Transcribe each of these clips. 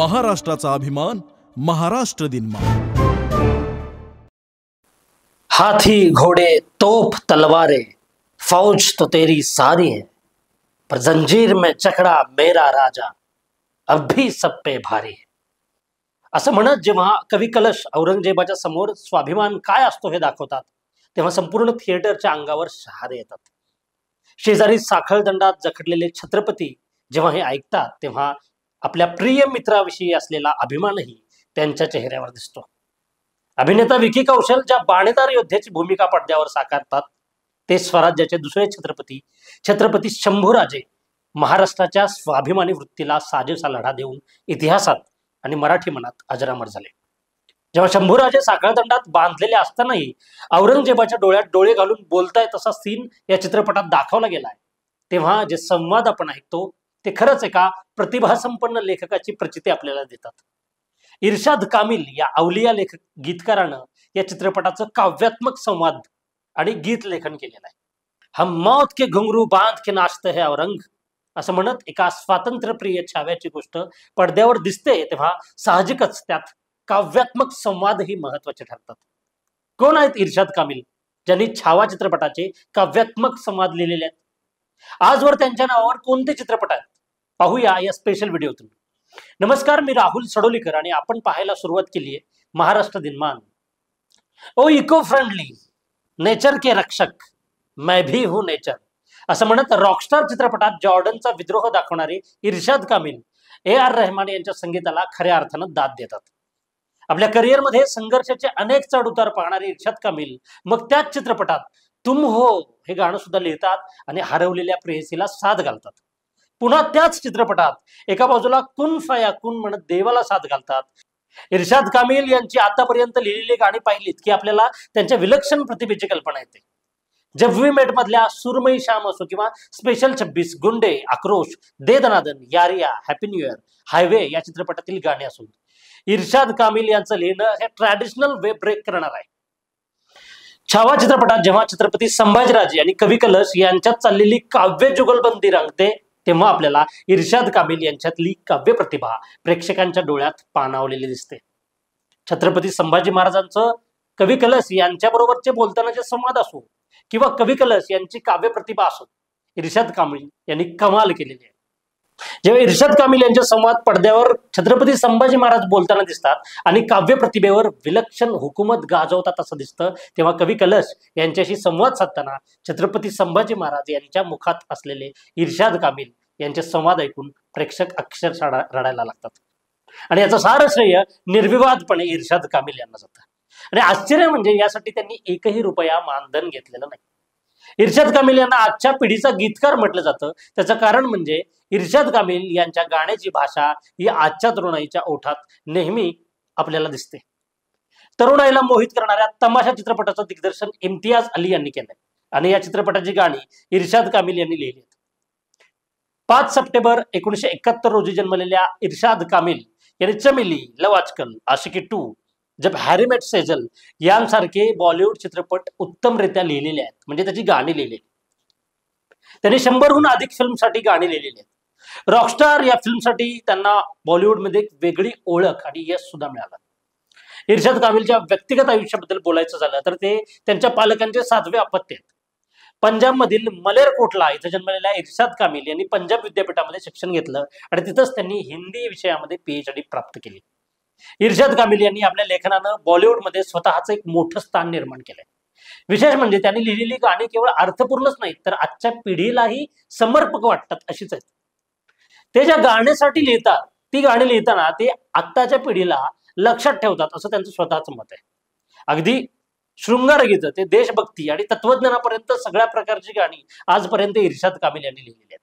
महाराष्ट्राचा अभिमान महाराष्ट्र दिन हाथी घोड़े तोप तलवारें फौज तो तेरी सारी है, पर जंजीर में जकड़ा मेरा राजा अब भी सब पे भारी है. असं म्हणत जेव्हा कवी कलश औरंगजेबाच्या समोर स्वाभिमान काय असतो हे दाखवतात, तेव्हा संपूर्ण थिएटरच्या अंगावर शहारे येतात. शेजारी साखळदंडात जखडलेले छत्रपती जेव्हा हे ऐकतात, तेव्हा आपल्या प्रिय मित्राविषयी असलेला अभिमानही त्यांच्या चेहऱ्यावर दिसतो. अभिनेता विकी कौशल ज्या बाणेदार योद्ध्याची भूमिका पडद्यावर साकारतात, ते स्वराज्याचे दुसरे छत्रपती छत्रपती शंभूराजे महाराष्ट्राच्या स्वाभिमानी वृत्तीला साजेसा लढा देऊन इतिहासात आणि मराठी मनात अजरामर झाले. जेव्हा शंभूराजे साखळदंडात बांधलेले असतानाही औरंगजेबाच्या डोळ्यात डोळे घालून बोलताय तसा सीन या चित्रपटात दाखवला गेलाय, तेव्हा जे संवाद आपण ऐकतो ते खरंच एका प्रतिभासंपन्न लेखकाची प्रचिती आपल्याला देतात. इर्शाद कामिल या अवलिया गीतकारानं या चित्रपटाचं काव्यात्मक संवाद आणि गीत लेखन केलेलं आहे. हम मौत के घुंगरू बांध के नाचते है औरंग असं म्हणत एका स्वातंत्र्यप्रिय छाव्याची गोष्ट पडद्यावर दिसते, तेव्हा साहजिकच त्यात काव्यात्मक संवादही महत्वाचे ठरतात. कोण आहेत इर्शाद कामिल, ज्यांनी छावा चित्रपटाचे काव्यात्मक संवाद लिहिलेले आहेत? आजवर त्यांच्या नावावर कोणते चित्रपट आहेत पाहूया या स्पेशल व्हिडिओतून. नमस्कार, मी राहुल सडोलीकर आणि आपण पाहायला सुरुवात केली आहे महाराष्ट्र दिनमान. ओ इको फ्रेंडली, नेचर के रक्षक, मैं भी हूं नेचर असं म्हणत रॉकस्टार चित्रपटात जॉर्डनचा विद्रोह दाखवणारे इर्शाद कामिल AR रहमान यांच्या संगीताला खऱ्या अर्थानं दाद देतात. आपल्या करिअरमध्ये संघर्षाचे अनेक चढ उतार पाहणारे इर्शाद कामिल मग त्याच चित्रपटात तुम हो हे गाणं सुद्धा लिहितात आणि हरवलेल्या प्रेयसीला साथ घालतात. पुन्हा त्याच चित्रपटात एका बाजूला कुन फया कुन म्हणत देवाला साथ घालतात. इर्शाद कामिल यांची आतापर्यंत लिहिलेली गाणी पाहिलीत की आपल्याला त्यांच्या विलक्षण प्रतिभेची कल्पना येते. जब वी मेट मधल्या सुरमई शाम असो किंवा स्पेशल 26, गुंडे, आक्रोश, दे दनादन, यारिया, हॅपी न्यू इयर, हायवे या चित्रपटातील गाणी असून इर्शाद कामिल यांचं लिहिणं हे ट्रॅडिशनल वे ब्रेक करणार आहे. छावा चित्रपटात जेव्हा छत्रपती संभाजीराजे आणि कवी कलश यांच्यात चाललेली काव्य जुगलबंदी रंगते, तेव्हा आपल्याला इर्शाद कामिल यांच्यातली काव्य प्रतिभा प्रेक्षकांच्या डोळ्यात पाणावलेली दिसते. छत्रपती संभाजी महाराजांचं कवी कलश यांच्याबरोबरचे बोलतानाचे संवाद असो किंवा कवी कलश यांची काव्य प्रतिभा असो, इर्शाद कामिल यांनी कमाल केलेली आहे. जेव्हा इर्शाद कामिल यांचे संवाद पडद्यावर छत्रपती संभाजी महाराज बोलताना दिसतात आणि काव्य प्रतिभेवर विलक्षण हुकूमत गाजवतात असं दिसतं, तेव्हा कवी कलश यांच्याशी संवाद साधताना छत्रपती संभाजी महाराज यांच्या मुखात असलेले इर्शाद कामिल यांचे संवाद ऐकून प्रेक्षक अक्षरशः रडायला लागतात. आणि याचं सारं श्रेय निर्विवादपणे इर्शाद कामिल यांना जातं. आणि आश्चर्य म्हणजे यासाठी त्यांनी एकही रुपया मानधन घेतलेलं नाही. इर्शाद कामिल यांना आजच्या पिढीचा गीतकार म्हटलं जातं. त्याचं कारण म्हणजे इर्शाद कामिल यांच्या गाण्याची भाषा ही आजच्या तरुणाईच्या ओठात नेहमी आपल्याला दिसते. तरुणाईला मोहित करणाऱ्या तमाशा चित्रपटाचं दिग्दर्शन इम्तियाज अली यांनी केलंय आणि या चित्रपटाची गाणी इर्शाद कामिल यांनी लिहिली आहेत. 5 सप्टेंबर 1971 रोजी जन्मलेल्या इर्शाद कामिल यांनी चमेली, लव आजकल, आशिकी 2, जब हॅरी मेट सेजल यांसारखे बॉलिवूड चित्रपट उत्तमरित्या लिहिलेले आहेत, म्हणजे त्याची गाणी लिहिलेली. त्यांनी 100हून अधिक फिल्मसाठी गाणी लिहिलेली आहेत. रॉकस्टार या फिल्मसाठी त्यांना बॉलिवूडमध्ये एक वेगळी ओळख आणि यश सुद्धा मिळालं. इर्शाद कामिलच्या व्यक्तिगत आयुष्याबद्दल बोलायचं झालं तर ते त्यांच्या पालकांचे 7वे अपत्य आहेत. पंजाबमधील मलेरकोटला इथं जन्मलेल्या इर्शाद कामिल यांनी पंजाब विद्यापीठामध्ये शिक्षण घेतलं आणि तिथंच त्यांनी हिंदी विषयामध्ये PhD प्राप्त केली. इर्शाद कामिल यांनी आपल्या लेखनानं बॉलिवूडमध्ये स्वतःचं एक मोठं स्थान निर्माण केलंय. विशेष म्हणजे त्यांनी लिहिलेली गाणी केवळ अर्थपूर्णच नाहीत, तर आजच्या पिढीलाही समर्पक वाटतात अशीच आहेत. ते ज्या गाण्यासाठी लिहितात, ती गाणी लिहिताना ते आत्ताच्या पिढीला लक्षात ठेवतात असं त्यांचं स्वतःचं मत आहे. अगदी शृंगार गीतं ते देशभक्ती आणि तत्वज्ञानापर्यंत सगळ्या प्रकारची गाणी आजपर्यंत इर्शाद कामिल यांनी लिहिलेली आहेत.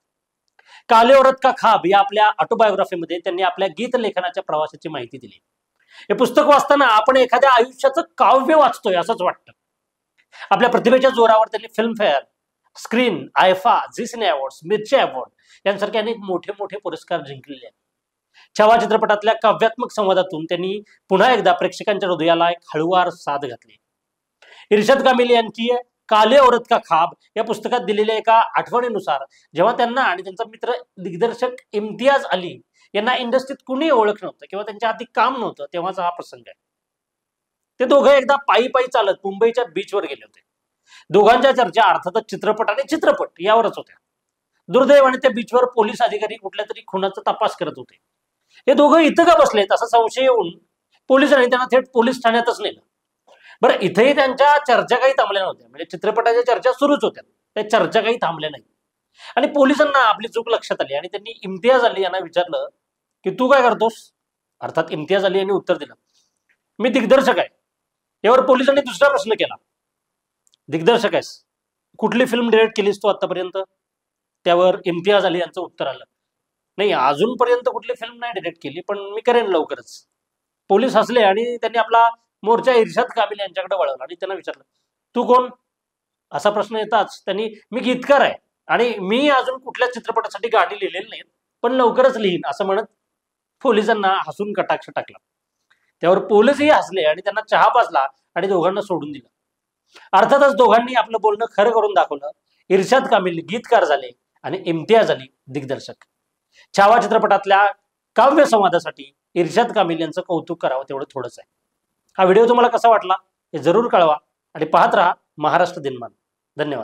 काले औरत का खाब या आपल्या ऑटोबायोग्राफीमध्ये त्यांनी आपल्या गीत लेखनाच्या प्रवासाची माहिती दिली. हे पुस्तक वाचताना आपण एखाद्या आयुष्याचं काव्य वाचतोय असंच वाटतं. आपल्या प्रतिभेच्या जोरावर त्यांनी फिल्मफेअर, स्क्रीन, आयफा, झी सिने अवॉर्ड्स, मिर्ची अवॉर्ड यांसारखे अनेक मोठे मोठे पुरस्कार जिंकलेले आहेत. छावा चित्रपटातल्या काव्यात्मक संवादातून त्यांनी पुन्हा एकदा प्रेक्षकांच्या हृदयाला एक हळूवार साथ घातली. इर्शाद कामिल यांची काले औरत का खाब या पुस्तकात दिलेल्या एका आठवणीनुसार जेव्हा त्यांना आणि त्यांचा मित्र दिग्दर्शक इम्तियाज अली यांना इंडस्ट्रीत कुणी ओळख नव्हतं किंवा त्यांच्या आधी काम नव्हतं, तेव्हाचा हा प्रसंग आहे. ते दोघं एकदा पायी पायी चालत मुंबईच्या बीचवर गेले होते. दोघांच्या चर्चा अर्थातच चित्रपट आणि चित्रपट यावरच होत्या. दुर्दैवाने त्या बीचवर पोलीस अधिकारी कुठल्या तरी खुनाचा तपास करत होते. हे दोघं इथं का बसलेत असा संशय येऊन पोलिसांनी त्यांना थेट पोलीस ठाण्यातच नेलं. बरं, इथेही त्यांच्या चर्चा काही थांबल्या नव्हत्या. म्हणजे चित्रपटाच्या चर्चा सुरूच होत्या, त्या चर्चा काही थांबल्या नाही. आणि पोलिसांना आपली चूक लक्षात आली आणि त्यांनी इम्तियाज अली यांना विचारलं की तू काय करतोस. अर्थात इम्तियाज अली यांनी उत्तर दिलं, मी दिग्दर्शक आहे. यावर पोलिसांनी दुसरा प्रश्न केला, दिग्दर्शक आहेस, कुठली फिल्म डिरेक्ट केलीस तू आतापर्यंत. त्यावर इम्तियाज अली यांचं उत्तर आलं, नाही अजूनपर्यंत कुठली फिल्म नाही डिरेक्ट केली, पण मी करेन लवकरच. पोलीस हसले आणि त्यांनी आपला मोर्चा इर्शाद काबिल यांच्याकडे वळवला आणि त्यांना विचारलं, तू कोण. असा प्रश्न येताच त्यांनी, मी गीतकार आहे आणि मी अजून कुठल्या चित्रपटासाठी गाणी लिहिलेली नाहीत, पण लवकरच लिहीन असं म्हणत पोलिसांना हसून कटाक्ष टाकला. त्यावर पोलीसही हसले आणि त्यांना चहा पाजला आणि दोघांना सोडून दिलं. अर्थातच दोघांनी आपलं बोलणं खरं करून दाखवलं. इर्शाद कामिल गीतकार झाले आणि इम्तियाज अली दिग्दर्शक. छावा चित्रपटातल्या काव्य संवादासाठी इर्शाद कामिल यांचं कौतुक करावं तेवढं थोडंच आहे. हा व्हिडिओ तुम्हाला कसा वाटला हे जरूर कळवा आणि पाहत राहा महाराष्ट्र दिनमान. धन्यवाद.